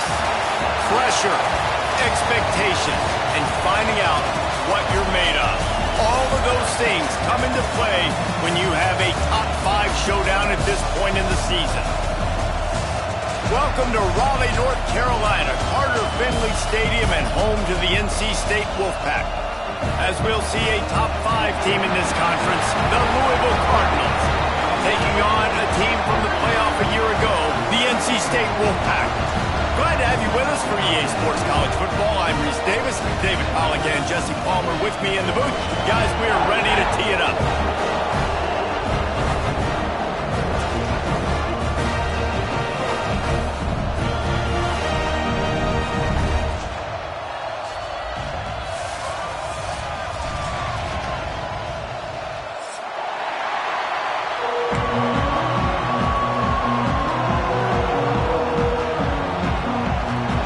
stress, pressure, expectation, and finding out what you're made of. All of those things come into play when you have a top 5 showdown at this point in the season. Welcome to Raleigh, North Carolina, Carter Finley Stadium, and home to the NC State Wolfpack. As we'll see a top 5 team in this conference, the Louisville Cardinals, taking on a team from the playoff a year ago, the NC State Wolfpack. Glad to have you with us for EA Sports College Football. I'm Reese Davis, David Pollack and Jesse Palmer with me in the booth. Guys, we are ready to tee it up.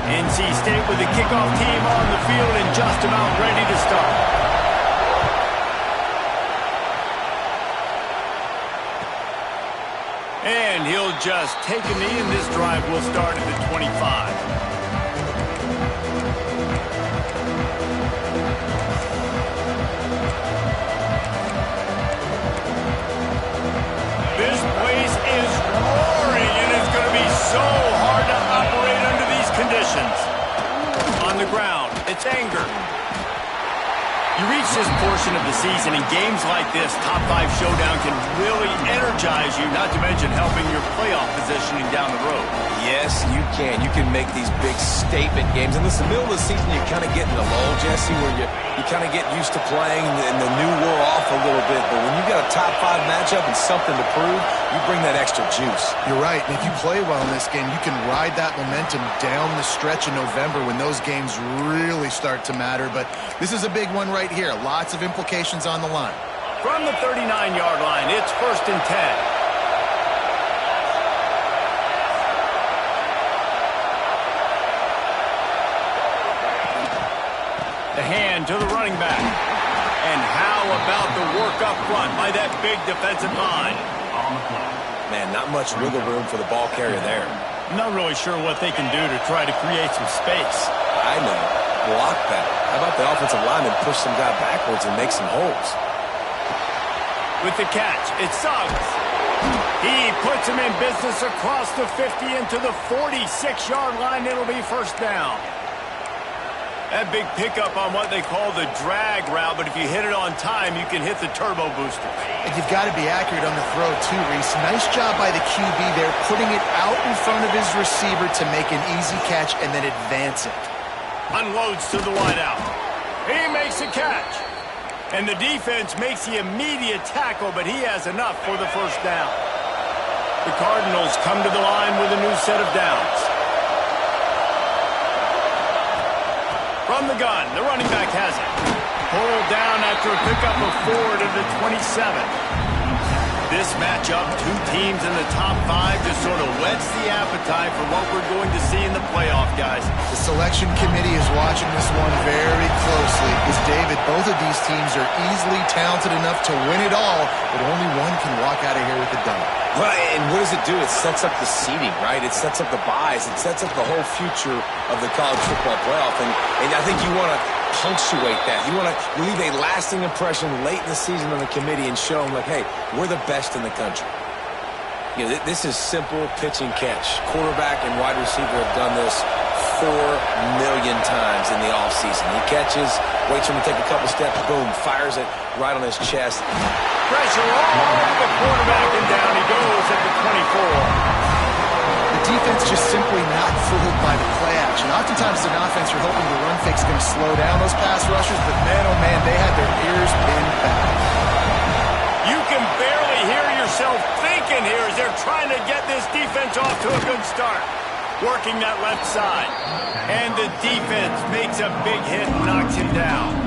NC State with the kickoff team on the field and just about ready to start. And he'll just take a knee, and this drive will start at the 25. This place is roaring, and it's going to be so hard to operate under these conditions. On the ground, it's anger. You reach this portion of the season, and games like this, top 5 showdown, can really energize you, not to mention helping your playoff positioning down the road. Yes, you can. You can make these big statement games. And listen, middle of the season, you kind of get in a lull, Jesse, where you kind of get used to playing, and the new wore off a little bit. But when you got a top 5 matchup and something to prove, you bring that extra juice. You're right. And if you play well in this game, you can ride that momentum down the stretch in November when those games really start to matter. But this is a big one right here. Lots of implications on the line. From the 39-yard line, it's 1st and 10. The hand to the running back. And how about the work up front by that big defensive line? Man, not much wiggle room for the ball carrier there. Not really sure what they can do to try to create some space. I know. Block that. How about the offensive lineman push some guy backwards and make some holes? With the catch, it's Suggs. He puts him in business across the 50 into the 46-yard line. It'll be 1st down. That big pickup on what they call the drag route, but if you hit it on time, you can hit the turbo booster. And you've got to be accurate on the throw, too, Reese. Nice job by the QB there, putting it out in front of his receiver to make an easy catch and then advance it. Unloads to the wideout. He makes a catch. And the defense makes the immediate tackle, but he has enough for the 1st down. The Cardinals come to the line with a new set of downs. From the gun, the running back has it. Pulled down after a pickup of 4 to the 27. This matchup, 2 teams in the top 5, just sort of whets the appetite for what we're going to see in the playoff, guys. The selection committee is watching this one very closely because, David, both of these teams are easily talented enough to win it all, but only one can walk out of here with the dub. Right, and what does it do? It sets up the seeding, right? It sets up the buys. It sets up the whole future of the college football playoff. And I think you want to punctuate that. You want to leave a lasting impression late in the season on the committee and show them, like, hey, we're the best in the country. You know, this is simple pitch and catch. Quarterback and wide receiver have done this 4 million times in the offseason. He catches, waits for him to take a couple steps, boom, fires it right on his chest. Pressure all over the quarterback, and down he goes at the 24. The defense just simply not fooled by the play action. Oftentimes, as an offense, you're hoping the run fake's going to slow down those pass rushers, but man, oh man, they had their ears pinned back. You can barely hear yourself thinking here as they're trying to get this defense off to a good start. Working that left side. And the defense makes a big hit and knocks him down.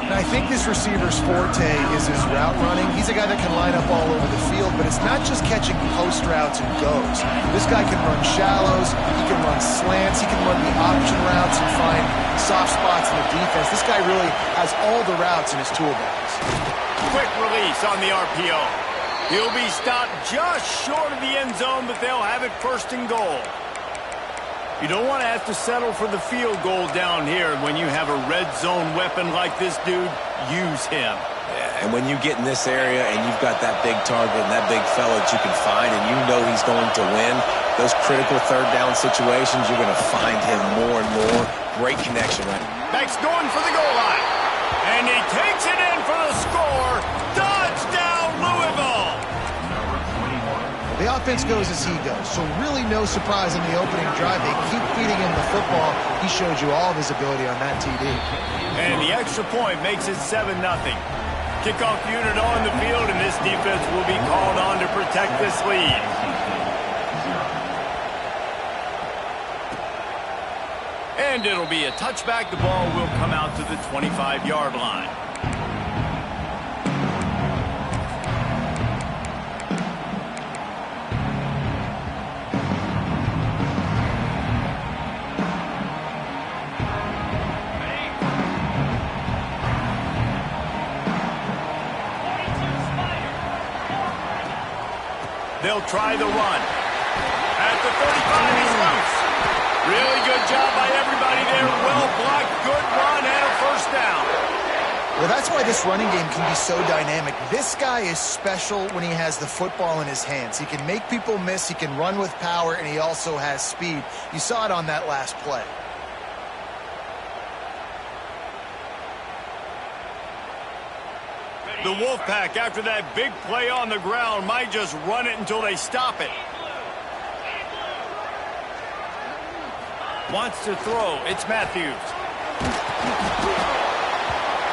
And I think this receiver's forte is his route running. He's a guy that can line up all over the field, but it's not just catching post routes and goes. This guy can run shallows, he can run slants, he can run the option routes and find soft spots in the defense. This guy really has all the routes in his toolbox. Quick release on the RPO. He'll be stopped just short of the end zone, but they'll have it 1st and goal. You don't want to have to settle for the field goal down here. When you have a red zone weapon like this dude, use him. Yeah, and when you get in this area and you've got that big target and that big fella that you can find and you know he's going to win, those critical third down situations, you're going to find him more and more. Great connection, right? Back's going for the goal line. And he takes it in for the score. Touchdown, Louisville! The offense goes as he goes, so really no surprise in the opening drive. They keep feeding him the football. He showed you all of his ability on that TD. And the extra point makes it 7-0. Kickoff unit on the field, and this defense will be called on to protect this lead. And it'll be a touchback. The ball will come out to the 25-yard line. They'll try the run. At the 35, he's loose. Really good job by everybody there. Well blocked, good run, and a first down. Well, that's why this running game can be so dynamic. This guy is special when he has the football in his hands. He can make people miss, he can run with power, and he also has speed. You saw it on that last play. The Wolfpack, after that big play on the ground, might just run it until they stop it. Wants to throw. It's Matthews.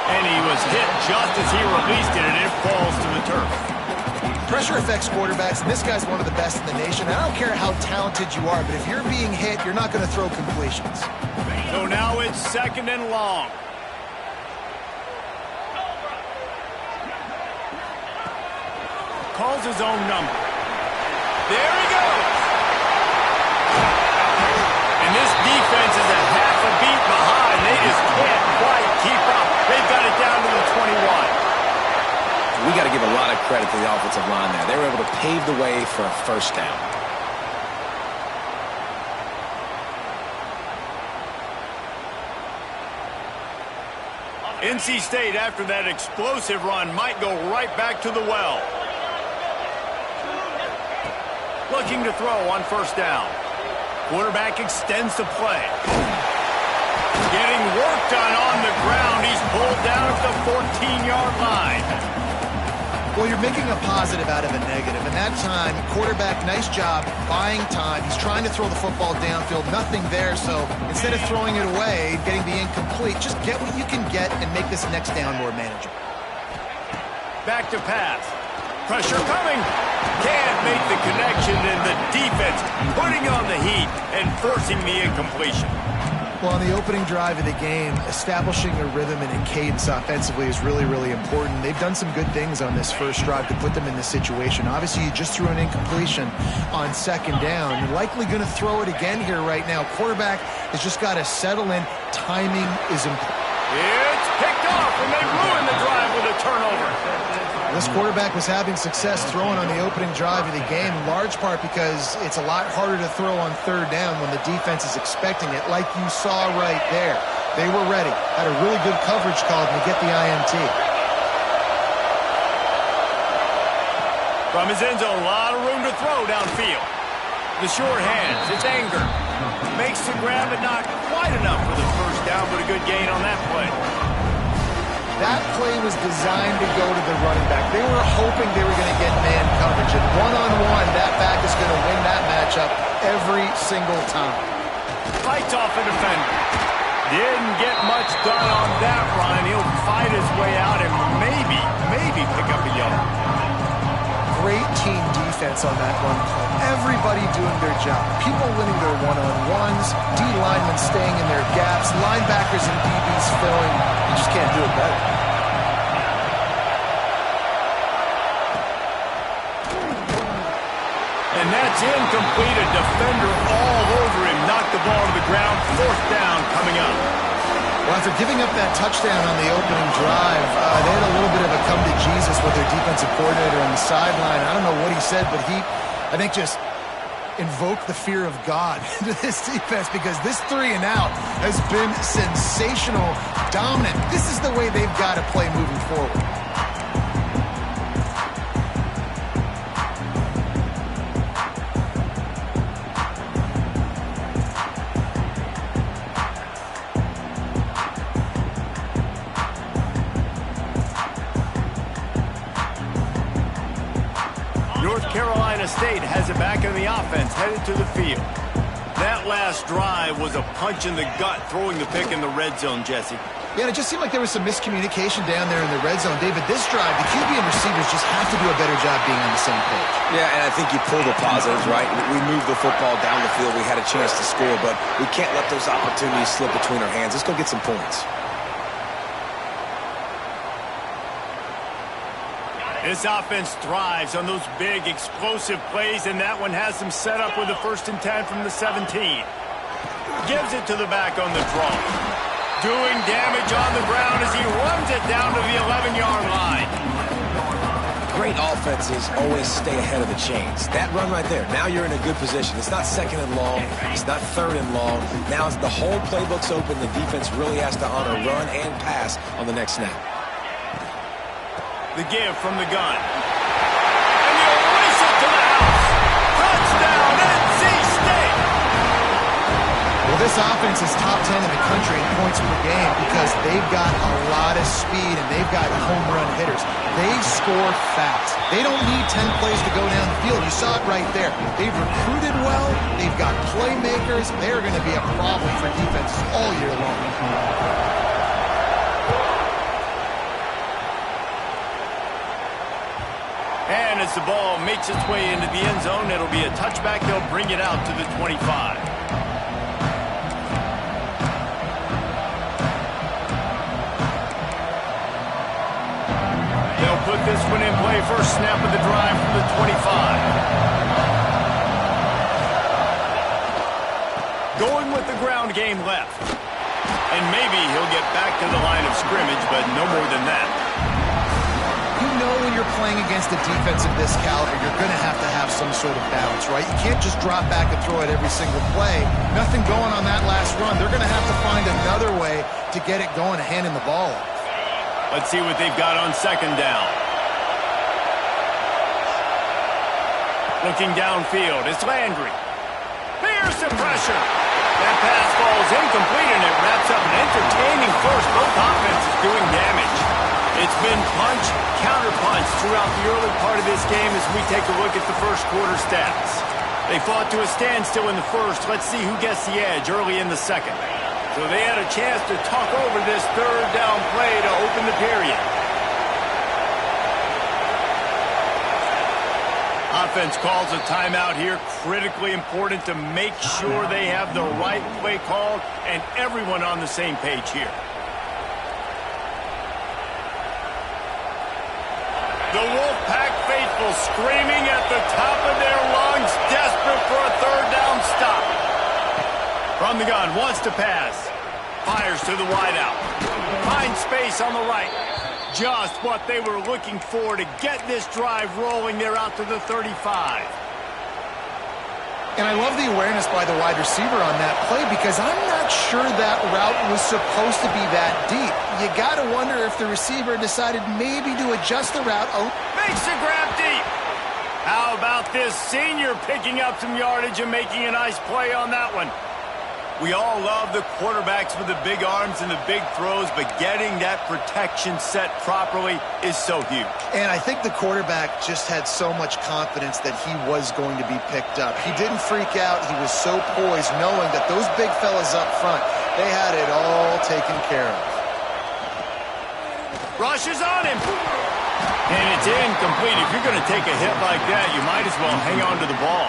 And he was hit just as he released it, and it falls to the turf. Pressure affects quarterbacks, and this guy's one of the best in the nation. I don't care how talented you are, but if you're being hit, you're not going to throw completions. So now it's 2nd and long. Calls his own number. There he goes. And this defense is a half a beat behind. They just can't quite keep up. They've got it down to the 21. We got to give a lot of credit to the offensive line there. They were able to pave the way for a first down. NC State, after that explosive run, might go right back to the well. Looking to throw on first down. Quarterback extends the play. Getting work done on the ground. He's pulled down at the 14-yard line. Well, you're making a positive out of a negative. And that time, quarterback, nice job buying time. He's trying to throw the football downfield. Nothing there, so instead of throwing it away, getting the incomplete, just get what you can get and make this next down more manageable. Back to pass. Pressure coming. Can't make the connection, and the defense putting on the heat and forcing the incompletion. Well, on the opening drive of the game, establishing a rhythm and a cadence offensively is really, really important. They've done some good things on this first drive to put them in this situation. Obviously, you just threw an incompletion on 2nd down. You're likely going to throw it again here right now. Quarterback has just got to settle in. Timing is important. It's picked off, and they ruin the drive with a turnover. This quarterback was having success throwing on the opening drive of the game, in large part because it's a lot harder to throw on 3rd down when the defense is expecting it, like you saw right there. They were ready, had a really good coverage call to get the INT. From his end zone, a lot of room to throw downfield. The short hands, it's Anger. Makes the grab, but not quite enough for the first down, but a good gain on that play. That play was designed to go to the running back. They were hoping they were going to get man coverage, and one-on-one, that back is going to win that matchup every single time. Fights off a defender. Didn't get much done on that run. He'll fight his way out and maybe pick up a yard. Great team defense on that run play. Everybody doing their job. People winning their one-on-ones, D-linemen staying in their gaps, linebackers and DBs filling. You just can't do it better. And that's incomplete. A defender all over him. Knocked the ball to the ground. 4th down coming up. Well, after giving up that touchdown on the opening drive, they had a little bit of a come to Jesus with their defensive coordinator on the sideline. I don't know what he said, but I think just invoke the fear of God into this defense, because this 3-and-out has been sensational, dominant. This is the way they've got to play moving forward. North Carolina State has it back in the offense, headed to the field. That last drive was a punch in the gut, throwing the pick in the red zone, Jesse. Yeah, and it just seemed like there was some miscommunication down there in the red zone. David, this drive, the QB and receivers just have to do a better job being on the same page. Yeah, and I think you pull the positives, right? We moved the football down the field. We had a chance to score, but we can't let those opportunities slip between our hands. Let's go get some points. This offense thrives on those big, explosive plays, and that one has them set up with a 1st and 10 from the 17. Gives it to the back on the draw. Doing damage on the ground as he runs it down to the 11-yard line. Great offenses always stay ahead of the chains. That run right there, now you're in a good position. It's not 2nd and long. It's not 3rd and long. Now the whole playbook's open. The defense really has to honor run and pass on the next snap. The give from the gun. And you race it to the house. Touchdown, NC State! Well, this offense is top 10 in the country in points per game because they've got a lot of speed and they've got home run hitters. They score fast. They don't need 10 plays to go down the field. You saw it right there. They've recruited well. They've got playmakers. They're going to be a problem for defenses all year long. And as the ball makes its way into the end zone, it'll be a touchback. They'll bring it out to the 25. They'll put this one in play. First snap of the drive from the 25. Going with the ground game left. And maybe he'll get back to the line of scrimmage, but no more than that. You know when you're playing against a defense of this caliber, you're going to have some sort of balance, right? You can't just drop back and throw it every single play. Nothing going on that last run. They're going to have to find another way to get it going, handing the ball off. Let's see what they've got on 2nd down. Looking downfield, it's Landry. Here's the pressure. That pass falls incomplete, and it wraps up an entertaining first. Both offenses doing damage. It's been punch, counter-punch throughout the early part of this game as we take a look at the first quarter stats. They fought to a standstill in the first. Let's see who gets the edge early in the second. So they had a chance to talk over this 3rd down play to open the period. Offense calls a timeout here. Critically important to make sure they have the right play called and everyone on the same page here. The Wolfpack faithful screaming at the top of their lungs, desperate for a 3rd down stop. From the gun, wants to pass. Fires to the wideout. Finds space on the right. Just what they were looking for to get this drive rolling. They're out to the 35. And I love the awareness by the wide receiver on that play because I'm not sure that route was supposed to be that deep. You got to wonder if the receiver decided maybe to adjust the route. Oh, makes the grab deep. How about this senior picking up some yardage and making a nice play on that one? We all love the quarterbacks with the big arms and the big throws, but getting that protection set properly is so huge. And I think the quarterback just had so much confidence that he was going to be picked up. He didn't freak out. He was so poised, knowing that those big fellas up front, they had it all taken care of. Rushes on him. And it's incomplete. If you're going to take a hit like that, you might as well hang on to the ball.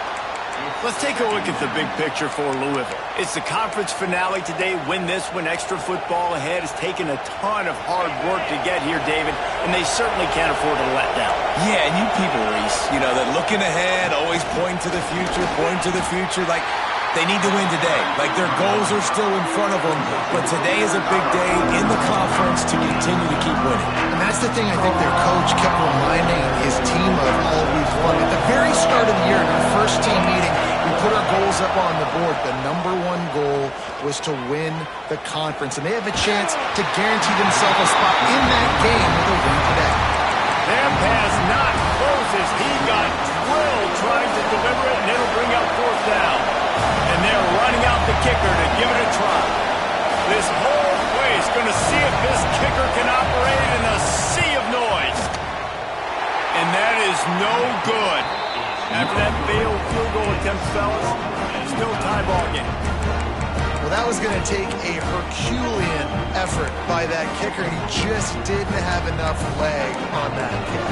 Let's take a look at the big picture for Louisville. It's the conference finale today. Win this one. Extra football ahead. Has taken a ton of hard work to get here, David, and they certainly can't afford to let down. Yeah, and you people, Reese, you know, that looking ahead, always pointing to the future, like they need to win today. Like their goals are still in front of them, but today is a big day in the conference to continue to keep winning. And that's the thing I think their coach kept reminding his team of all week long. At the very start of the year, in our first team meeting, we put our goals up on the board. The #1 goal was to win the conference, and they have a chance to guarantee themselves a spot in that game with a win today. Their pass not closes. He got drilled trying to deliver it, and it'll bring up 4th down. And they're running out the kicker to give it a try. This whole place going to see if this kicker can operate in a sea of noise. And that is no good. After that failed field goal attempt, fellas, still tie ball game. Well, that was going to take a Herculean effort by that kicker. He just didn't have enough leg on that kick.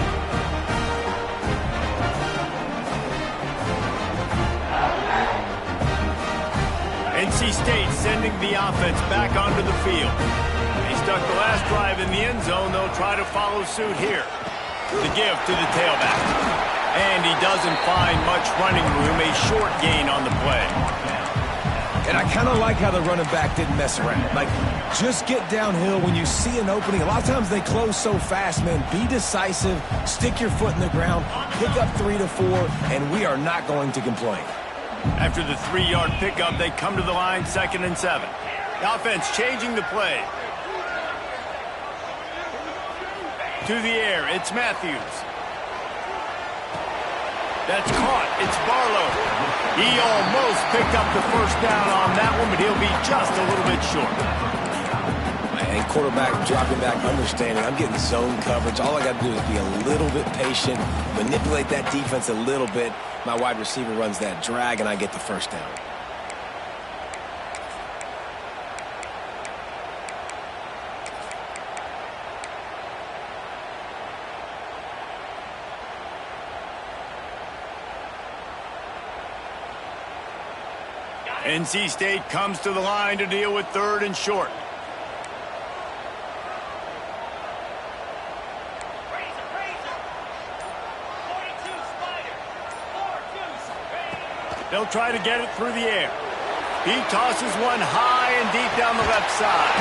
NC State sending the offense back onto the field. They stuck the last drive in the end zone. They'll try to follow suit here. The give to the tailback. And he doesn't find much running room. A short gain on the play. And I kind of like how the running back didn't mess around. Like, just get downhill when you see an opening. A lot of times they close so fast, man. Be decisive. Stick your foot in the ground. Pick up 3 to 4, and we are not going to complain. After the 3-yard pickup, they come to the line, 2nd and 7. The offense changing the play. To the air, it's Matthews. That's caught. It's Barlow. He almost picked up the 1st down on that one, but he'll be just a little bit short. And quarterback dropping back, understanding. I'm getting zone coverage. All I got to do is be a little bit patient, manipulate that defense a little bit. My wide receiver runs that drag, and I get the 1st down. NC State comes to the line to deal with 3rd and short. They'll try to get it through the air. He tosses one high and deep down the left side.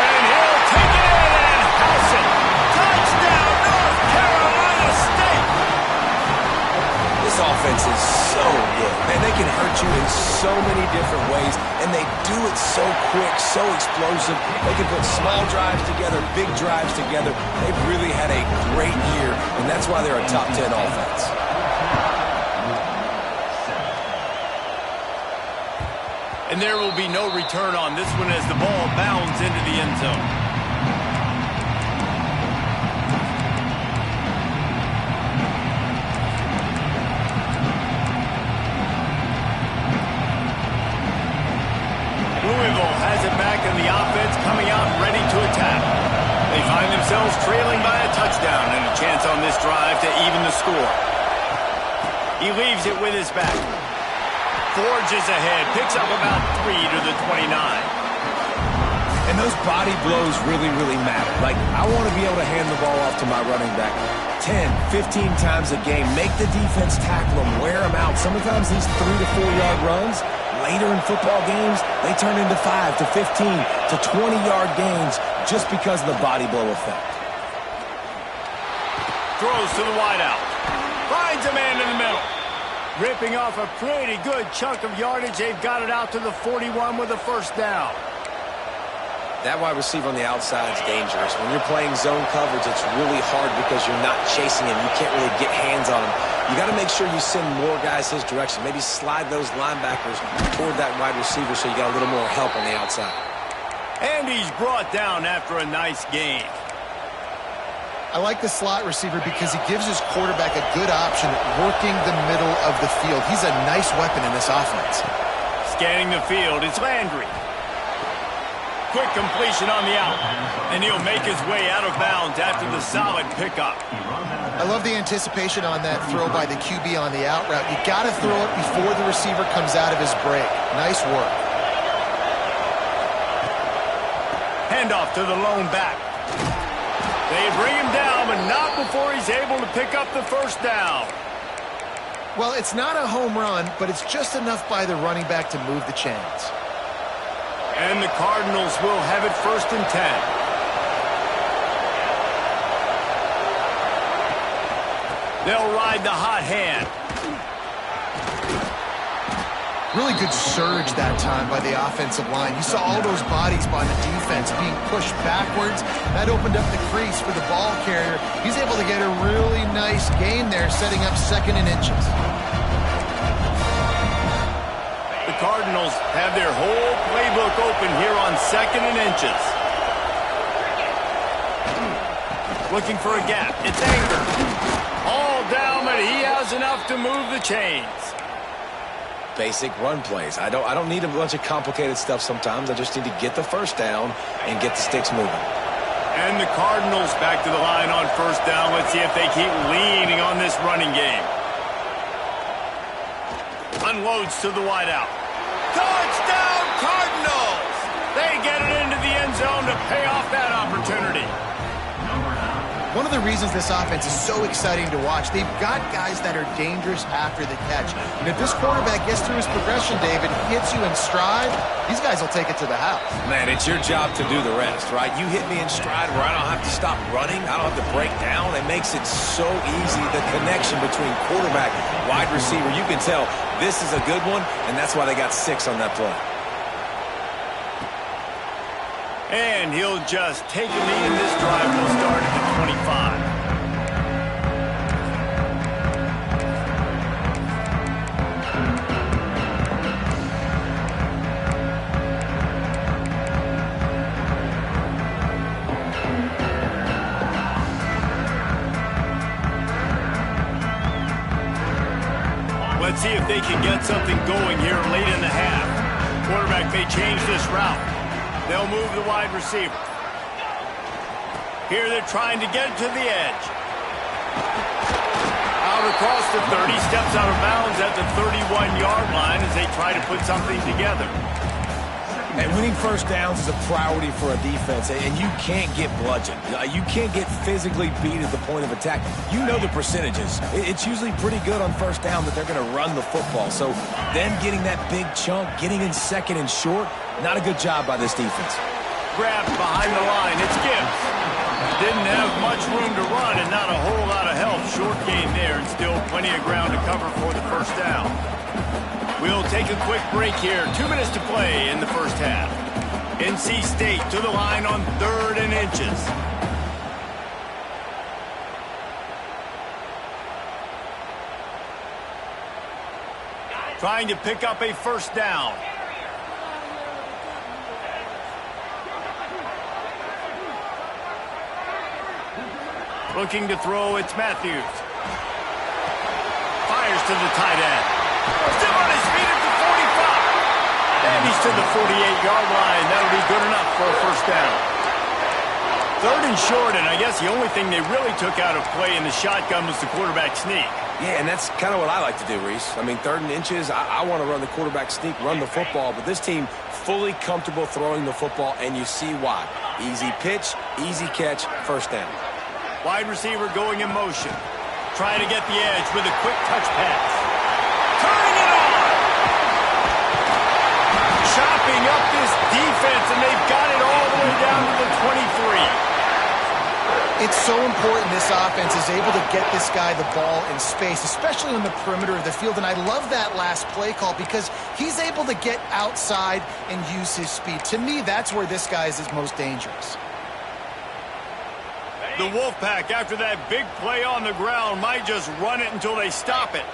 And he'll take it in and house it. Touchdown, North Carolina State! This offense is so good. Man, they can hurt you in so many different ways, and they do it so quick, so explosive. They can put small drives together, big drives together. They've really had a great year, and that's why they're a top 10 offense. And there will be no return on this one as the ball bounds into the end zone. Louisville has it back in the offense, coming out ready to attack. They find themselves trailing by a touchdown and a chance on this drive to even the score. He leaves it with his back. Forges ahead, picks up about 3 to the 29. And those body blows really, really matter. Like, I want to be able to hand the ball off to my running back 10, 15 times a game. Make the defense tackle them, wear them out. Sometimes these 3 to 4 yard runs, later in football games, they turn into 5 to 15 to 20 yard gains just because of the body blow effect. Throws to the wideout. Finds a man in the middle. Ripping off a pretty good chunk of yardage. They've got it out to the 41 with a 1st down. That wide receiver on the outside is dangerous. When you're playing zone coverage, it's really hard because you're not chasing him. You can't really get hands on him. You got to make sure you send more guys his direction. Maybe slide those linebackers toward that wide receiver so you got a little more help on the outside. And he's brought down after a nice gain. I like the slot receiver because he gives his quarterback a good option at working the middle of the field. He's a nice weapon in this offense. Scanning the field, it's Landry. Quick completion on the out, and he'll make his way out of bounds after the solid pickup. I love the anticipation on that throw by the QB on the out route. You got to throw it before the receiver comes out of his break. Nice work. Handoff to the lone back. They bring him down, but not before he's able to pick up the 1st down. Well, it's not a home run, but it's just enough by the running back to move the chains. And the Cardinals will have it 1st and 10. They'll ride the hot hand. Really good surge that time by the offensive line. You saw all those bodies by the defense being pushed backwards. That opened up the crease for the ball carrier. He's able to get a really nice gain there, setting up 2nd and inches. The Cardinals have their whole playbook open here on 2nd and inches. Looking for a gap. It's Anger. All down, but he has enough to move the chains. Basic run plays. I don't need a bunch of complicated stuff sometimes. I just need to get the first down and get the sticks moving. And the Cardinals back to the line on 1st down. Let's see if they keep leaning on this running game. Unloads to the wideout. Touchdown, Cardinals! They get it into the end zone to pay off that opportunity. One of the reasons this offense is so exciting to watch, they've got guys that are dangerous after the catch. And if this quarterback gets through his progression, David, hits you in stride, these guys will take it to the house. Man, it's your job to do the rest, right? You hit me in stride where I don't have to stop running. I don't have to break down. It makes it so easy. The connection between quarterback, wide receiver, you can tell this is a good one, and that's why they got 6 on that play. And he'll just take a knee, and this drive will start at the 25. Let's see if they can get something going here late in the half. Quarterback may change this route. They'll move the wide receiver. Here they're trying to get it to the edge. Out across the 30, steps out of bounds at the 31-yard line as they try to put something together. And winning first downs is a priority for a defense, and you can't get bludgeoned. You can't get physically beat at the point of attack. You know the percentages. It's usually pretty good on first down that they're going to run the football. So then getting that big chunk, getting in 2nd and short, not a good job by this defense. Grabbed behind the line. It's Gibbs. Didn't have much room to run and not a whole lot of help. Short gain there and still plenty of ground to cover for the first down. We'll take a quick break here. 2 minutes to play in the first half. NC State to the line on 3rd and inches. Trying to pick up a first down. Looking to throw, it's Matthews. Fires to the tight end. Still on his feet at the 45. And he's to the 48-yard line. That'll be good enough for a first down. 3rd and short, and I guess the only thing they really took out of play in the shotgun was the quarterback sneak. Yeah, and that's kind of what I like to do, Reese. I mean, 3rd and inches, I want to run the quarterback sneak, run the football, but this team fully comfortable throwing the football, and you see why. Easy pitch, easy catch, first down. Wide receiver going in motion. Trying to get the edge with a quick touch pass. Turning it on! Chopping up this defense, and they've got it all the way down to the 23. It's so important this offense is able to get this guy the ball in space, especially on the perimeter of the field. And I love that last play call because he's able to get outside and use his speed. To me, that's where this guy is his most dangerous. The Wolfpack, after that big play on the ground, might just run it until they stop it.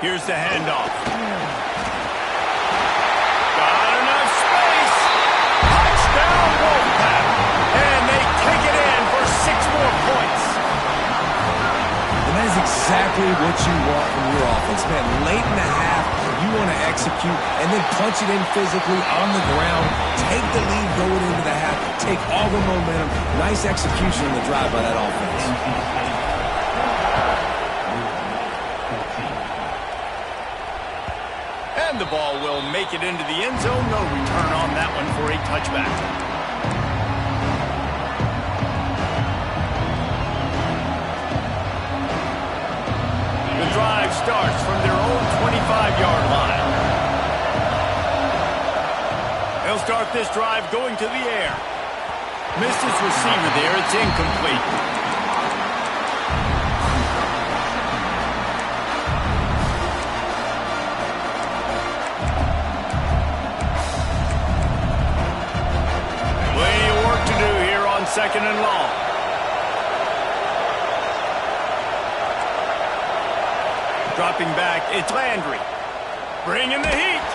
Here's the handoff. Got enough space. Touchdown, Wolfpack. And they take it in for 6 more points. And that is exactly what you want from your offense, man. Late in the half, you want to execute and then punch it in physically on the ground. Take the lead going into the half. Take all the momentum. Nice execution on the drive by that offense. And the ball will make it into the end zone. No return on that one for a touchback. The drive starts from their own 25-yard line. They'll start this drive going to the air. Missed his receiver there. It's incomplete. Dropping back, it's Landry. Bringing the heat.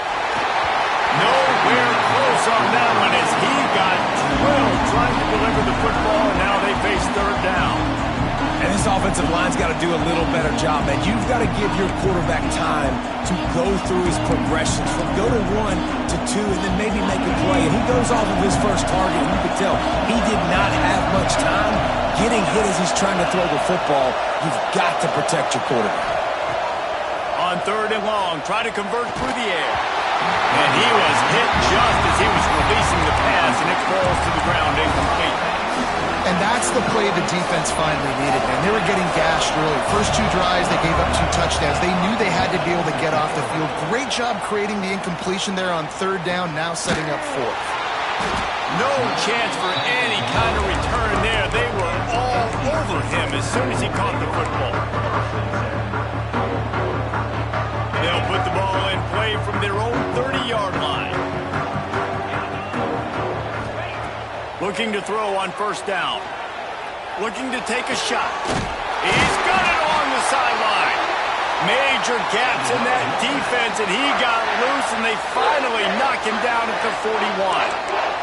Nowhere close on that one as he got drilled trying to deliver the football, and now they face third down. And this offensive line's got to do a little better job, man. You've got to give your quarterback time to go through his progressions from go to 1 to 2 and then maybe make a play. And he goes off of his first target, and you can tell he did not have much time getting hit as he's trying to throw the football. You've got to protect your quarterback. On third and long, try to convert through the air. And he was hit just as he was releasing the pass, and it falls to the ground incomplete. And that's the play the defense finally needed, man. They were getting gashed early. First 2 drives, they gave up 2 touchdowns. They knew they had to be able to get off the field. Great job creating the incompletion there on third down, now setting up fourth. No chance for any kind of return there. They were all over him as soon as he caught the football. They'll put the ball in play from their own 30-yard line. Looking to throw on first down. Looking to take a shot. He's got it along the sideline. Major gaps in that defense, and he got loose, and they finally knock him down at the 41.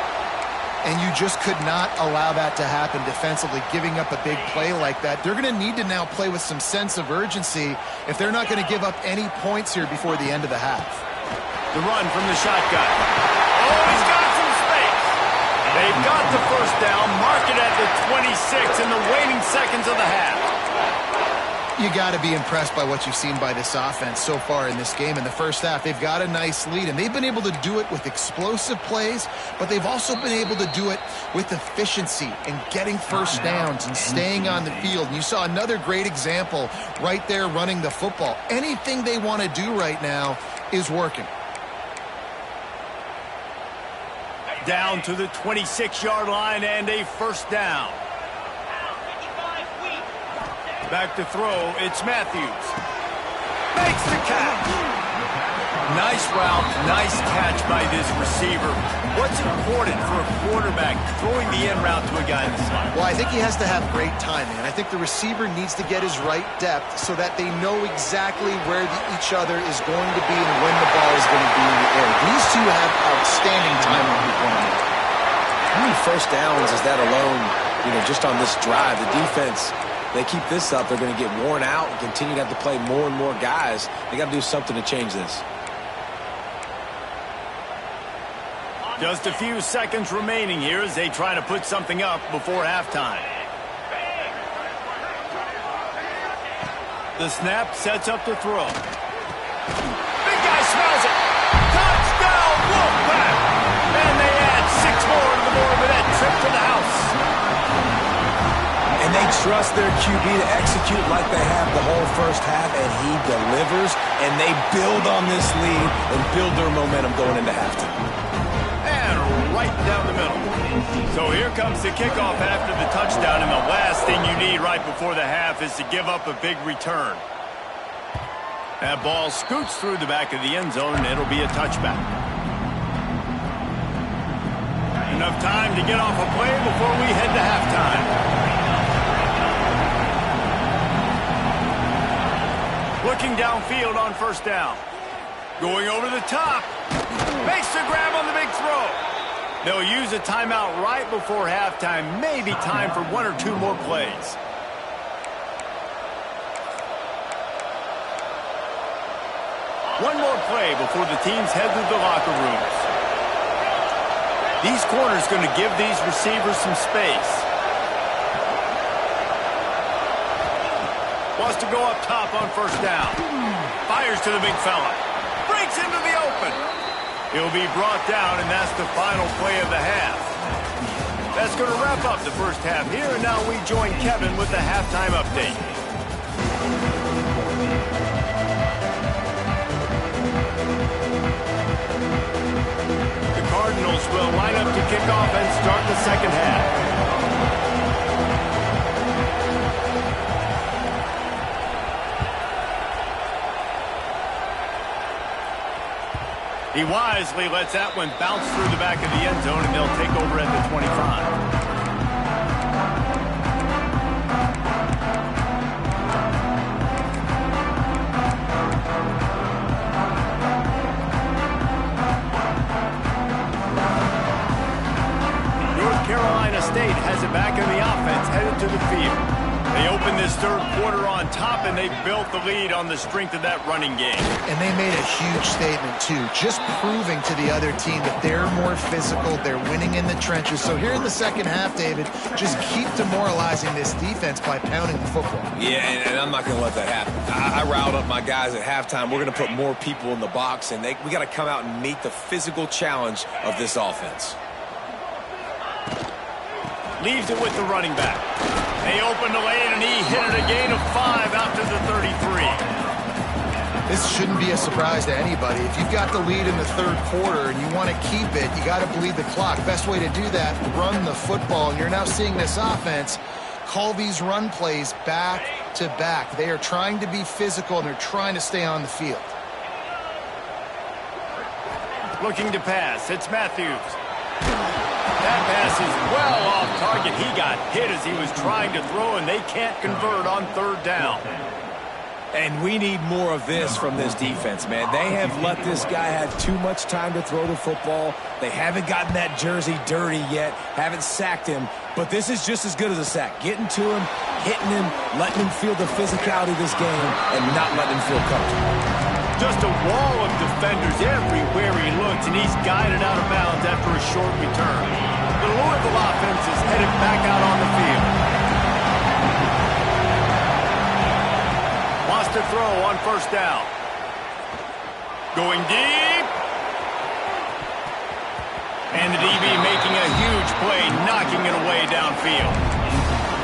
And you just could not allow that to happen defensively, giving up a big play like that. They're going to need to now play with some sense of urgency if they're not going to give up any points here before the end of the half. The run from the shotgun. Oh, he's got some space. They've got the first down, mark it at the 26 in the waning seconds of the half. You got to be impressed by what you've seen by this offense so far in this game. In the first half, they've got a nice lead, and they've been able to do it with explosive plays, but they've also been able to do it with efficiency and getting first downs and staying on the field. And you saw another great example right there running the football. Anything they want to do right now is working. Down to the 26-yard line and a first down. Back to throw, it's Matthews. Makes the catch. Nice route, nice catch by this receiver. What's important for a quarterback throwing the end route to a guy in the slot? Well, I think he has to have great timing, and I think the receiver needs to get his right depth so that they know exactly where each other is going to be and when the ball is going to be in the air. These two have outstanding timing with one another. How many first downs is that alone, just on this drive? The defense, they keep this up, they're going to get worn out and continue to have to play more and more guys. They got to do something to change this. Just a few seconds remaining here as they try to put something up before halftime. The snap sets up the throw. Big guy smells it. Touchdown, Wolfpack! And they add 6 more to the board with that trip to the house. And they trust their QB to execute like they have the whole first half, and he delivers, and they build on this lead and build their momentum going into halftime. And right down the middle. So here comes the kickoff after the touchdown, and the last thing you need right before the half is to give up a big return. That ball scoots through the back of the end zone, and it'll be a touchback. Enough time to get off a play before we head to halftime. Looking downfield on first down. Going over the top. Makes the grab on the big throw. They'll use a timeout right before halftime. Maybe time for 1 or 2 more plays. One more play before the teams head to the locker rooms. These corners going to give these receivers some space. Wants to go up top on first down. Fires to the big fella. Breaks into the open. He'll be brought down, and that's the final play of the half. That's going to wrap up the first half here, and now we join Kevin with the halftime update. The Cardinals will line up to kick off and start the second half. He wisely lets that one bounce through the back of the end zone, and they'll take over at the 25. top, and they built the lead on the strength of that running game. And they made a huge statement, too, just proving to the other team that they're more physical, they're winning in the trenches. So here in the second half, David, just keep demoralizing this defense by pounding the football. Yeah, and I'm not going to let that happen. I riled up my guys at halftime. We're going to put more people in the box, and we got to come out and meet the physical challenge of this offense. Leaves it with the running back. They open the lane, and he hit it a gain of 5 out to the 33. This shouldn't be a surprise to anybody. If you've got the lead in the third quarter and you want to keep it, you got to bleed the clock. Best way to do that, run the football. And you're now seeing this offense call these run plays back to back. They are trying to be physical, and they're trying to stay on the field. Looking to pass. It's Matthews. That pass is well off target. He got hit as he was trying to throw, and they can't convert on third down. And we need more of this from this defense, man. They have let this guy have too much time to throw the football. They haven't gotten that jersey dirty yet, haven't sacked him. But this is just as good as a sack. Getting to him, hitting him, letting him feel the physicality of this game, and not letting him feel comfortable. Just a wall of defenders everywhere he looks, and he's guided out of bounds after a short return. The Louisville offense is headed back out on the field. Wants to throw on first down. Going deep. And the DB making a huge play, knocking it away downfield.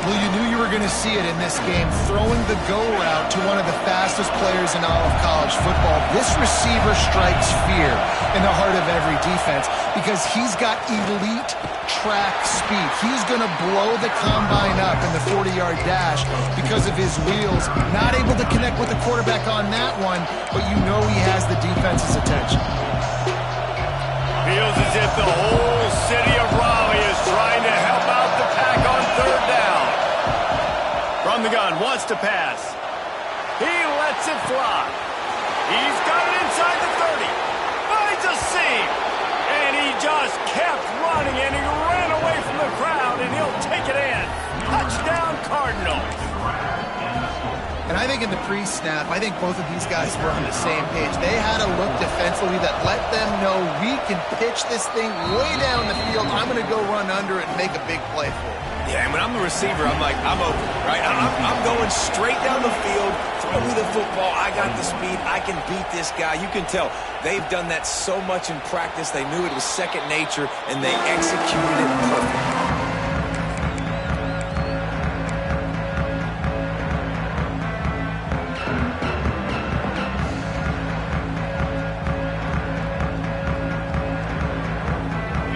Well, you knew you were going to see it in this game, throwing the go route to one of the fastest players in all of college football. This receiver strikes fear in the heart of every defense because he's got elite track speed. He's going to blow the combine up in the 40-yard dash because of his wheels. Not able to connect with the quarterback on that one, but you know he has the defense's attention. Feels as if the whole city of Raleigh is trying to help out the pack on third down. From the gun, wants to pass. He lets it fly. He's got it inside the 30. Finds a seam. And he just kept running, and he ran away from the crowd, and he'll take it in. Touchdown, Cardinals. And I think in the pre-snap, I think both of these guys were on the same page. They had a look defensively that let them know we can pitch this thing way down the field. I'm going to go run under it and make a big play for it. Yeah, and when I'm the receiver, I'm like, I'm open, right? I'm going straight down the field, throw me the football, I got the speed, I can beat this guy. You can tell they've done that so much in practice. They knew it was second nature, and they executed it perfectly.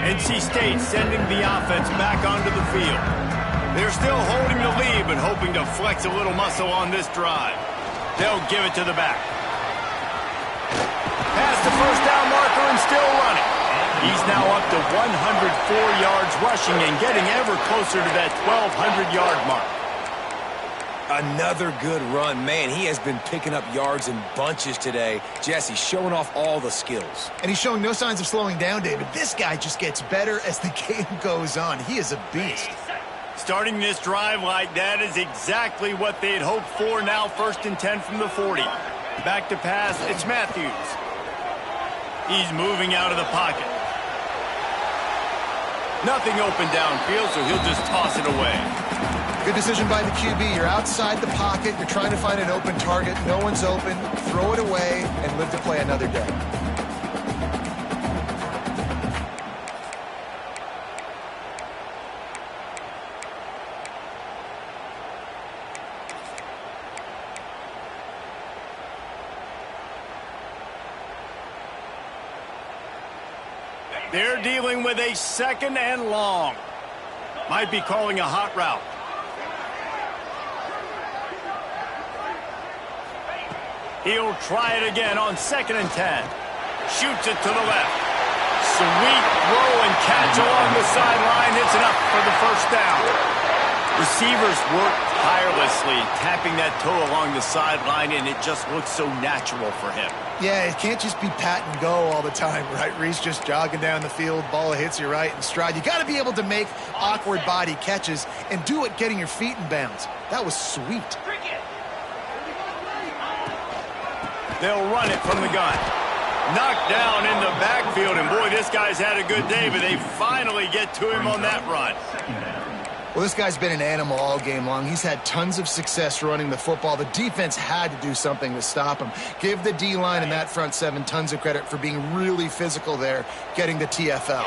NC State sending the offense back onto the field. They're still holding the lead, but hoping to flex a little muscle on this drive. They'll give it to the back. Past the first down marker and still running. He's now up to 104 yards rushing and getting ever closer to that 1,200-yard mark. Another good run. Man, he has been picking up yards in bunches today. Jesse showing off all the skills. And he's showing no signs of slowing down, David. This guy just gets better as the game goes on. He is a beast. Starting this drive like that is exactly what they'd hoped for. Now 1st and 10 from the 40. Back to pass, it's Matthews. He's moving out of the pocket. Nothing open downfield, so he'll just toss it away. Good decision by the QB. You're outside the pocket. You're trying to find an open target. No one's open. Throw it away and live to play another day. They're dealing with a 2nd and long. Might be calling a hot route. He'll try it again on 2nd and 10. Shoots it to the left. Sweet throw and catch along the sideline. It's enough for the first down. Receivers work tirelessly, tapping that toe along the sideline, and it just looks so natural for him. Yeah, it can't just be pat and go all the time, right? Reese just jogging down the field, ball hits you right in stride. You got to be able to make awkward body catches and do it getting your feet in bounds. That was sweet. They'll run it from the gun. Knocked down in the backfield, and boy, this guy's had a good day, but they finally get to him on that run. Well, this guy's been an animal all game long. He's had tons of success running the football. The defense had to do something to stop him. Give the D-line and that front seven tons of credit for being really physical there, getting the TFL.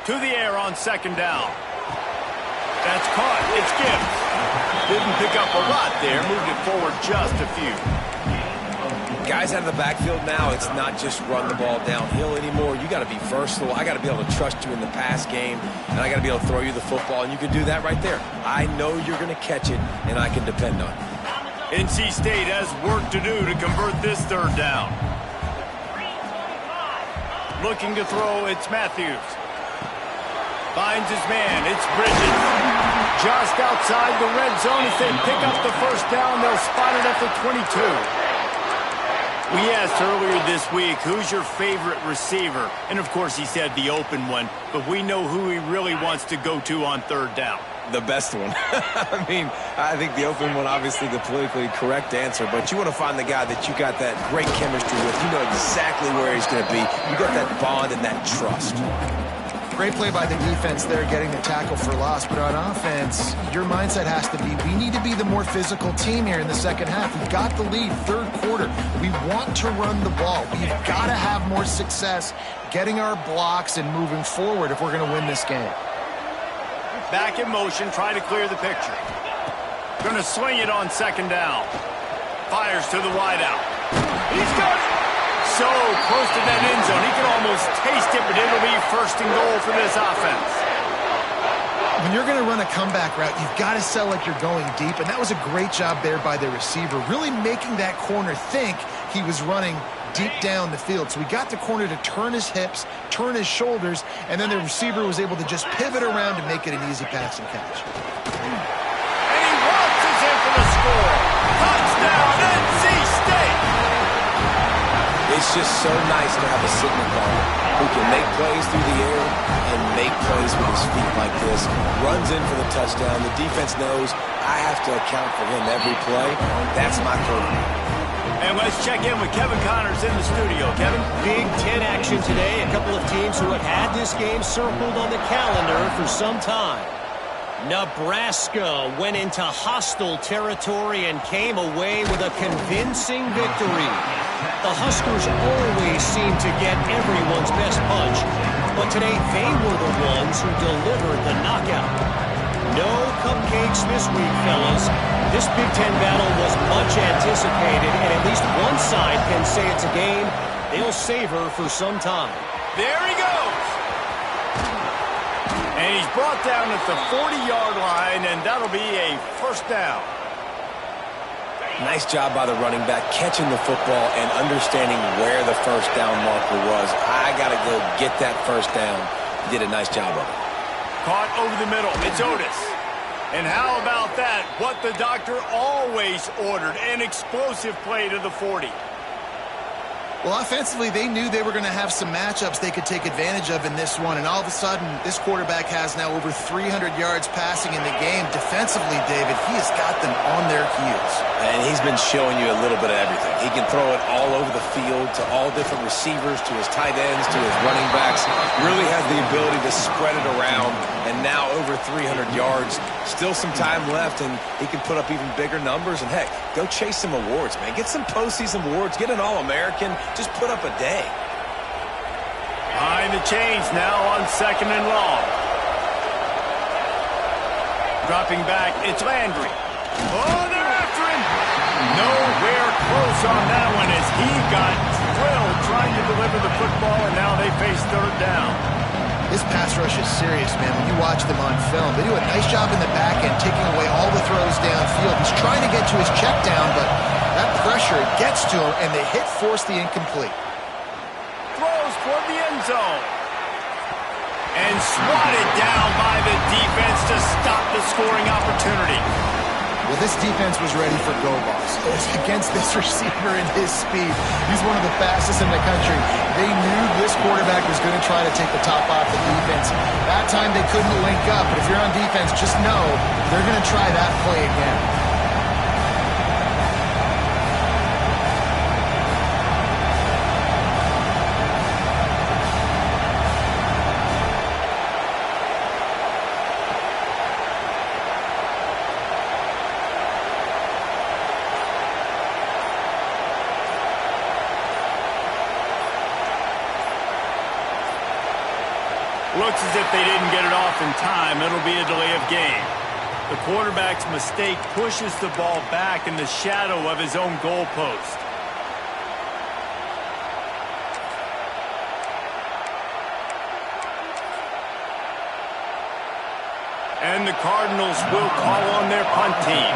To the air on second down. That's caught. It's Gibbs. Didn't pick up a lot there. Moved it forward just a few. Guys out of the backfield now, it's not just run the ball downhill anymore. You got to be versatile. I got to be able to trust you in the pass game, and I got to be able to throw you the football, and you can do that right there. I know you're going to catch it, and I can depend on it. NC State has work to do to convert this third down. Looking to throw, it's Matthews. Finds his man, it's Bridges. Just outside the red zone. If they pick up the first down, they'll spot it at the 22. We asked earlier this week, who's your favorite receiver? And, of course, he said the open one, but we know who he really wants to go to on third down. The best one. I mean, I think the open one, obviously the politically correct answer, but you want to find the guy that you got that great chemistry with. You know exactly where he's going to be. You got that bond and that trust. Great play by the defense there, getting the tackle for loss. But on offense, your mindset has to be, we need to be the more physical team here in the second half. We've got the lead, third quarter. We want to run the ball. We've got to have more success getting our blocks and moving forward if we're going to win this game. Back in motion, try to clear the picture. Going to swing it on second down. Fires to the wideout. He's got it. So close to that end zone. He can almost taste it, but it'll be first and goal for this offense. When you're going to run a comeback route, you've got to sell like you're going deep, and that was a great job there by the receiver, really making that corner think he was running deep down the field. So we got the corner to turn his hips, turn his shoulders, and then the receiver was able to just pivot around and make it an easy pass and catch. And he waltzes in for the score. Touchdown, NC State! It's just so nice to have a signal caller who can make plays through the air and make plays with his feet like this. Runs in for the touchdown. The defense knows I have to account for him every play. That's my quarterback. And let's check in with Kevin Connors in the studio. Kevin? Big Ten action today. A couple of teams who have had this game circled on the calendar for some time. Nebraska went into hostile territory and came away with a convincing victory. The Huskers always seem to get everyone's best punch, but today they were the ones who delivered the knockout. No cupcakes this week, fellas. This Big Ten battle was much anticipated, and at least one side can say it's a game they'll savor for some time. There he goes. And he's brought down at the 40-yard line, and that'll be a first down. Nice job by the running back, catching the football and understanding where the first down marker was. I got to go get that first down. He did a nice job of it. Caught over the middle. It's Otis. And how about that? What the doctor always ordered, an explosive play to the 40. Well, offensively, they knew they were going to have some matchups they could take advantage of in this one, and all of a sudden, this quarterback has now over 300 yards passing in the game. Defensively, David, he has got them on their heels. And he's been showing you a little bit of everything. He can throw it all over the field to all different receivers, to his tight ends, to his running backs. Really has the ability to spread it around, and now over 300 yards. Still some time left, and he can put up even bigger numbers. And, heck, go chase some awards, man. Get some postseason awards. Get an All-American. Just put up a day. Behind the chains now on second and long. Dropping back, it's Landry. Oh, they're after him. Nowhere close on that one as he got drilled trying to deliver the football, and now they face third down. This pass rush is serious, man. When you watch them on film, they do a nice job in the back end, taking away all the throws downfield. He's trying to get to his check down, but that pressure gets to him, and the hit forced the incomplete. Throws toward the end zone. And swatted down by the defense to stop the scoring opportunity. Well, this defense was ready for go balls. Against this receiver and his speed, he's one of the fastest in the country. They knew this quarterback was going to try to take the top off the defense. That time they couldn't link up, but if you're on defense, just know they're going to try that play again. Looks as if they didn't get it off in time. It'll be a delay of game. The quarterback's mistake pushes the ball back in the shadow of his own goalpost. And the Cardinals will call on their punt team.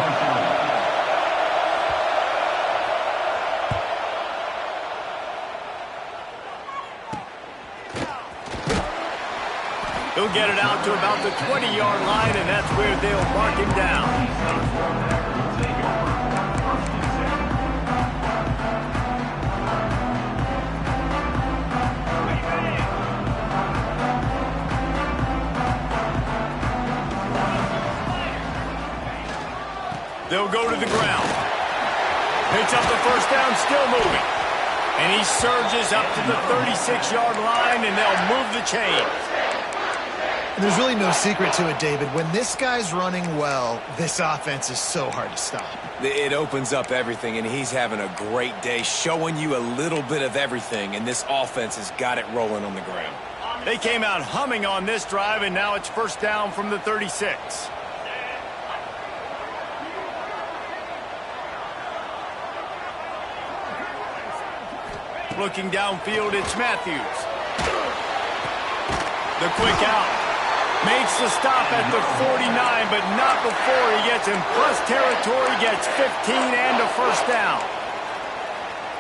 He'll get it out to about the 20-yard line, and that's where they'll mark him down. They'll go to the ground. Picks up the first down, still moving. And he surges up to the 36-yard line, and they'll move the chains. There's really no secret to it, David. When this guy's running well, this offense is so hard to stop. It opens up everything, and he's having a great day, showing you a little bit of everything, and this offense has got it rolling on the ground. They came out humming on this drive, and now it's first down from the 36. Looking downfield, it's Matthews. The quick out. Makes the stop at the 49, but not before he gets in plus territory, gets 15 and a first down.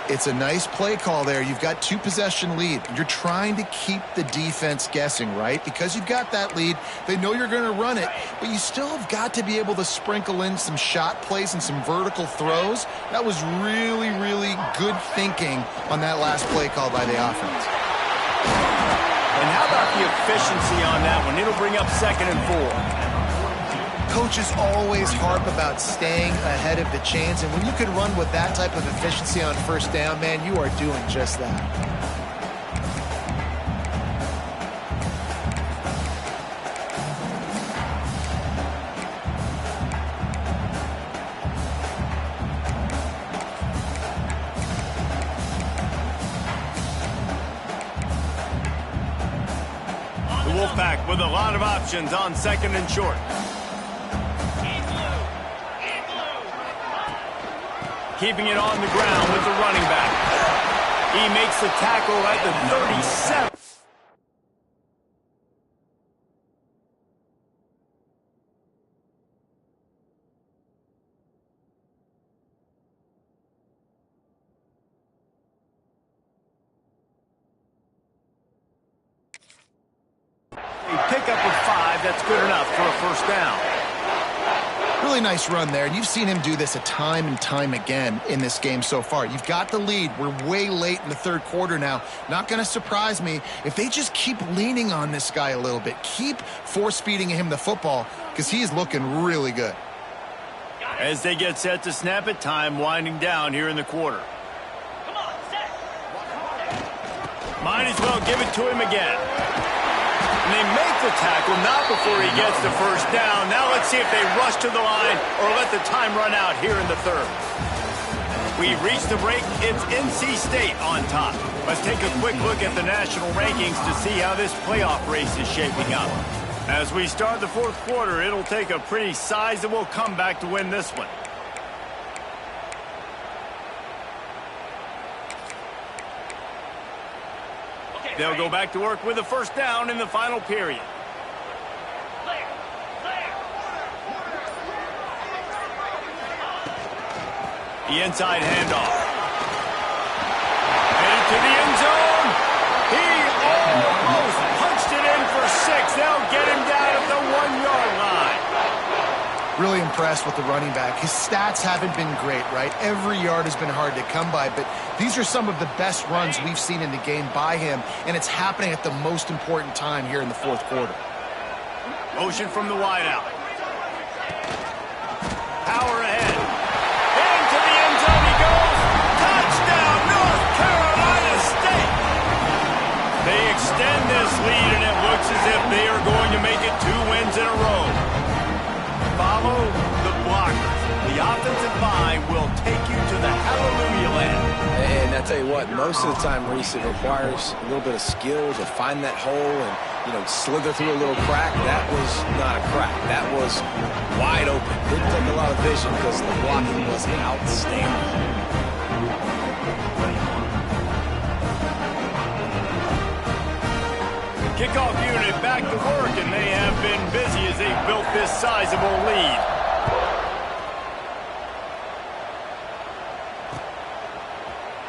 It's a nice play call there. You've got 2-possession lead. You're trying to keep the defense guessing, right? Because you've got that lead, they know you're going to run it, but you still have got to be able to sprinkle in some shot plays and some vertical throws. That was really, really good thinking on that last play call by the offense. And how about the efficiency on that one? It'll bring up 2nd and 4. Coaches always harp about staying ahead of the chains, and when you can run with that type of efficiency on first down, man, you are doing just that. The Wolfpack with a lot of options on 2nd and short. Keeping it on the ground with the running back. He makes the tackle at the 37. A pickup of 5, that's good enough for a first down. Really nice run there, and you've seen him do this a time and time again in this game so far. You've got the lead. We're way late in the third quarter now. Not going to surprise me if they just keep leaning on this guy a little bit. Keep force-feeding him the football because he is looking really good. As they get set to snap it, time winding down here in the quarter. Might as well give it to him again. And they make the tackle, not before he gets the first down. Now let's see if they rush to the line or let the time run out here in the third. We've reached the break. It's NC State on top. Let's take a quick look at the national rankings to see how this playoff race is shaping up. As we start the fourth quarter, it'll take a pretty sizable comeback to win this one. They'll go back to work with a first down in the final period. The inside handoff. Headed to the end zone. He almost punched it in for 6. They'll get him down at the 1-yard line. Really impressed with the running back. His stats haven't been great, right? Every yard has been hard to come by, but these are some of the best runs we've seen in the game by him, and it's happening at the most important time here in the fourth quarter. Motion from the wideout. Power ahead. Into the end zone he goes. Touchdown, North Carolina State. They extend this lead, and it looks as if they are going to make it 2 wins in a row. Follow the blockers. The offensive line will take you to the hallelujah land. And tell you what, most of the time, Reese, it requires a little bit of skill to find that hole and, you know, slither through a little crack. That was not a crack. That was wide open. Didn't take a lot of vision because the blocking was outstanding. Kickoff unit back to work, and they have been busy as they built this sizable lead.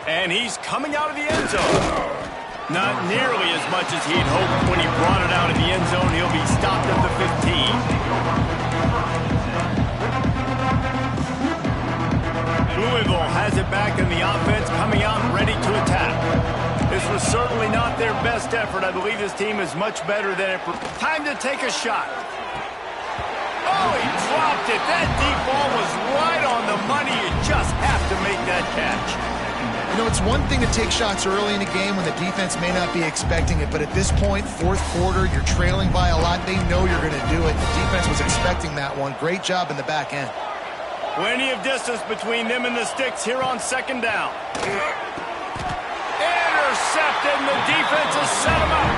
And he's coming out of the end zone. Not nearly as much as he'd hoped when he brought it out of the end zone. He'll be stopped at the 15. Louisville has it back in the offense, coming out ready to attack. This was certainly not their best effort. I believe this team is much better than it. Time to take a shot. Oh, he dropped it. That deep ball was right on the money. You just have to make that catch. You know, it's one thing to take shots early in a game when the defense may not be expecting it, but at this point, fourth quarter, you're trailing by a lot. They know you're going to do it. The defense was expecting that one. Great job in the back end. Plenty of distance between them and the sticks here on second down. Intercepted, and the defense has set him up.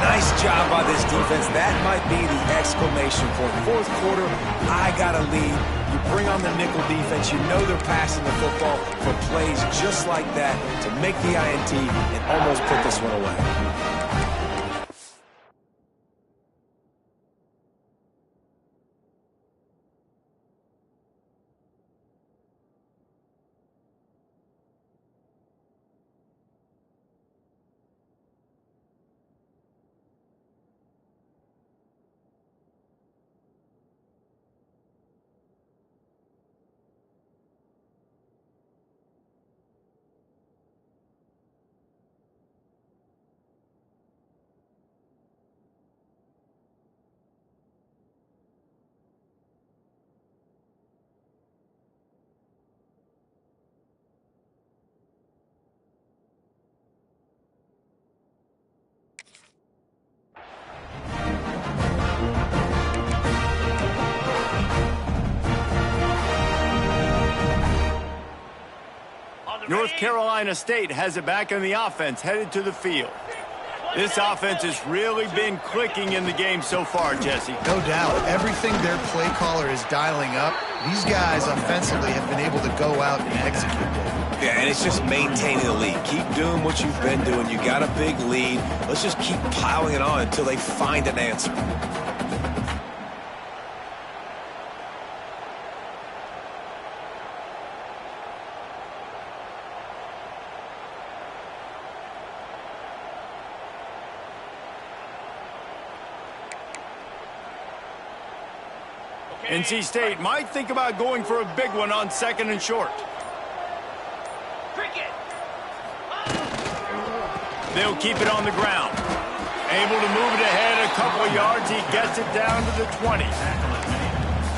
Nice job by this defense. That might be the exclamation point. Fourth quarter, I got a lead. You bring on the nickel defense. You know they're passing the football for plays just like that to make the INT and almost put this one away. North Carolina State has it back in the offense, headed to the field. This offense has really been clicking in the game so far, Jesse. No doubt. Everything their play caller is dialing up, these guys offensively have been able to go out and execute it. Yeah, and it's just maintaining the lead. Keep doing what you've been doing. You got a big lead. Let's just keep piling it on until they find an answer. NC State might think about going for a big one on second and short. They'll keep it on the ground. Able to move it ahead a couple of yards. He gets it down to the 20.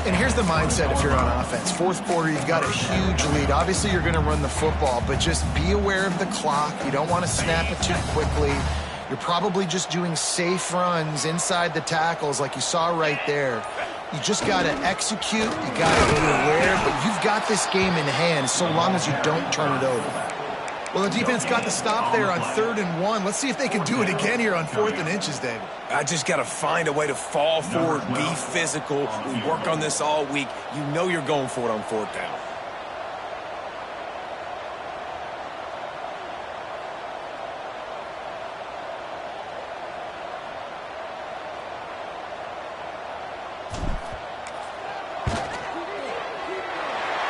And here's the mindset if you're on offense. Fourth quarter, you've got a huge lead. Obviously, you're going to run the football, but just be aware of the clock. You don't want to snap it too quickly. You're probably just doing safe runs inside the tackles like you saw right there. You just got to execute. You got to be aware, but you've got this game in hand so long as you don't turn it over. Well, the defense got the stop there on 3rd and 1. Let's see if they can do it again here on 4th and inches, David. I just got to find a way to fall forward, be physical. We work on this all week. You know you're going for it on 4th down.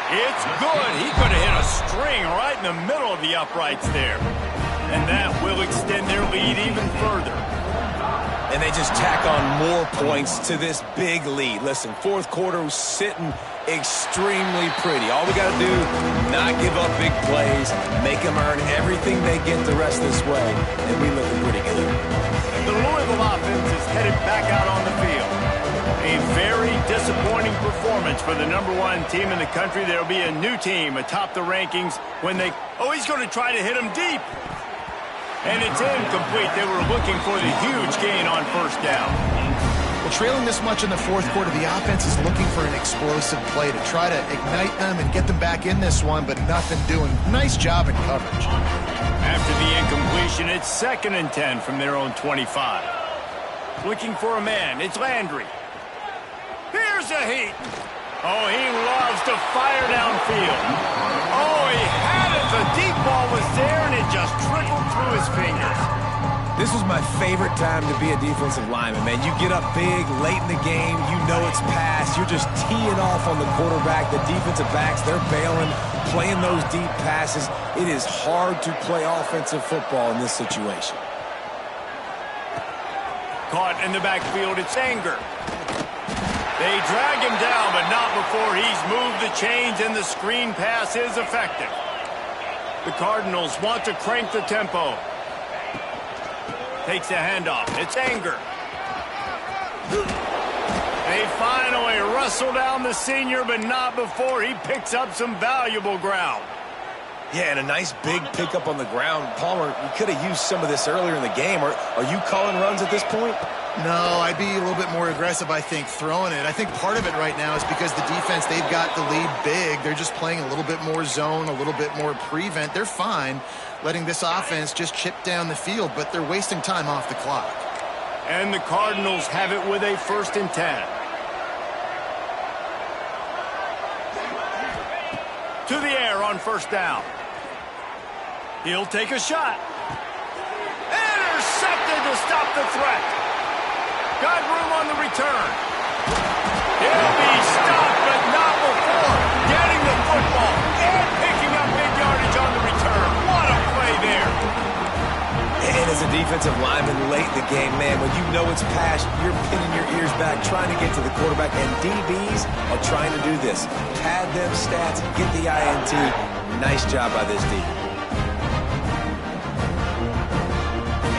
It's good. He could have hit a string right in the middle of the uprights there. And that will extend their lead even further. And they just tack on more points to this big lead. Listen, fourth quarter was sitting extremely pretty. All we got to do, not give up big plays, make them earn everything they get the rest of this way, and we looking pretty good. The Louisville offense is headed back out on the field. A very disappointing performance for the #1 team in the country. There'll be a new team atop the rankings when they... Oh, he's going to try to hit him deep. And it's incomplete. They were looking for the huge gain on 1st down. Well, trailing this much in the fourth quarter, the offense is looking for an explosive play to try to ignite them and get them back in this one, but nothing doing. Nice job in coverage. After the incompletion, it's 2nd and 10 from their own 25. Looking for a man, it's Landry. Here's a heat. Oh, he loves to fire downfield. Oh, he had it. The deep ball was there, and it just trickled through his fingers. This was my favorite time to be a defensive lineman, man. You get up big, late in the game, you know it's past. You're just teeing off on the quarterback. The defensive backs, they're bailing, playing those deep passes. It is hard to play offensive football in this situation. Caught in the backfield, it's Anger. They drag him down, but not before he's moved the chains, and the screen pass is effective. The Cardinals want to crank the tempo. Takes a handoff. It's Anger. They finally wrestle down the senior, but not before he picks up some valuable ground. Yeah, and a nice big pickup on the ground. Palmer, you could have used some of this earlier in the game. Are you calling runs at this point? No, I'd be a little bit more aggressive, I think, throwing it. I think part of it right now is because the defense, they've got the lead big. They're just playing a little bit more zone, a little bit more prevent. They're fine letting this offense just chip down the field, but they're wasting time off the clock. And the Cardinals have it with a 1st and 10. To the air on 1st down. He'll take a shot. Intercepted to stop the threat. Got room on the return. He'll be stopped, but not before getting the football and picking up big yardage on the return. What a play there. And as a defensive lineman late in the game, man, when you know it's past, you're pinning your ears back, trying to get to the quarterback, and DBs are trying to do this. Pad them stats, get the INT. Nice job by this D.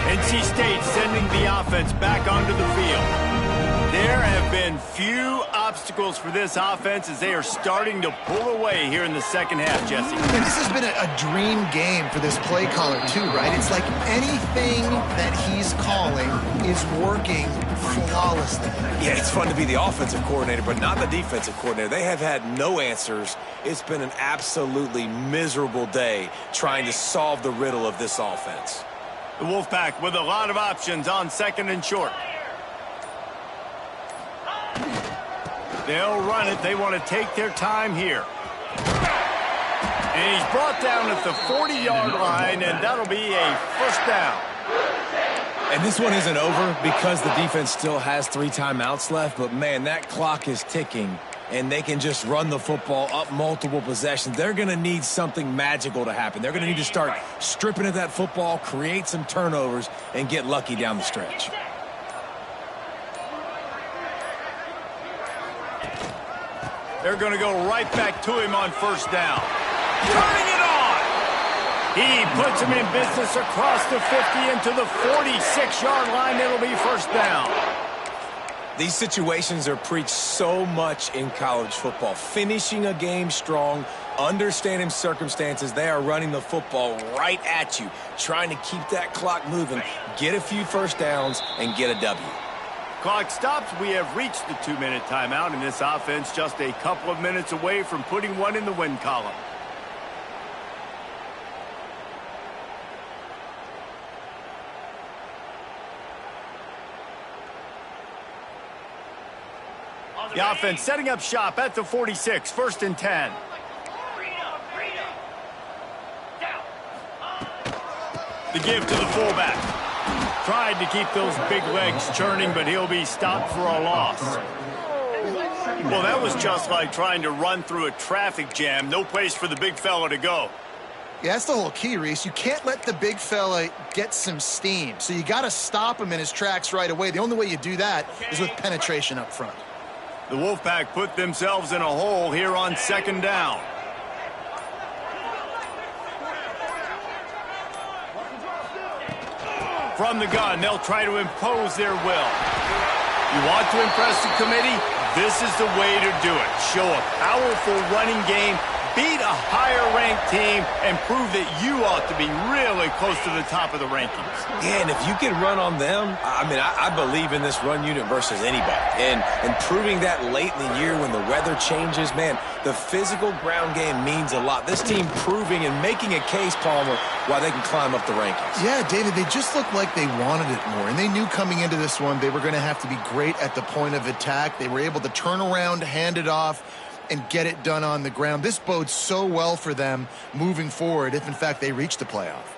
NC State sending the offense back onto the field. There have been few obstacles for this offense as they are starting to pull away here in the second half, Jesse. And this has been a dream game for this play caller, too, right? It's like anything that he's calling is working flawlessly. Yeah, it's fun to be the offensive coordinator, but not the defensive coordinator. They have had no answers. It's been an absolutely miserable day trying to solve the riddle of this offense. The Wolfpack with a lot of options on 2nd and short. They'll run it. They want to take their time here. And he's brought down at the 40-yard line, and that'll be a 1st down. And this one isn't over because the defense still has 3 timeouts left, but, man, that clock is ticking, and they can just run the football up multiple possessions. They're going to need something magical to happen. They're going to need to start stripping at that football, create some turnovers, and get lucky down the stretch. They're going to go right back to him on 1st down. Turning it on. He puts him in business across the 50 into the 46-yard line. It'll be 1st down. These situations are preached so much in college football. Finishing a game strong, understanding circumstances. They are running the football right at you, trying to keep that clock moving, get a few 1st downs, and get a W. Clock stops. We have reached the 2-minute timeout, and this offense just a couple of minutes away from putting one in the win column. The offense setting up shop at the 46, 1st and 10. The give to the fullback. Tried to keep those big legs churning, but he'll be stopped for a loss. Well, that was just like trying to run through a traffic jam. No place for the big fella to go. Yeah, that's the whole key, Reese. You can't let the big fella get some steam. So you got to stop him in his tracks right away. The only way you do that is with penetration up front. The Wolfpack put themselves in a hole here on 2nd down. From the gun, they'll try to impose their will. You want to impress the committee? This is the way to do it. Show a powerful running game, beat a higher-ranked team and prove that you ought to be really close to the top of the rankings. Yeah, and if you can run on them, I mean, I believe in this run unit versus anybody. And proving that late in the year when the weather changes, man, the physical ground game means a lot. This team proving and making a case, Palmer, why they can climb up the rankings. Yeah, David, they just looked like they wanted it more. And they knew coming into this one they were going to have to be great at the point of attack. They were able to turn around, hand it off, and get it done on the ground. This bodes so well for them moving forward if, in fact, they reach the playoff.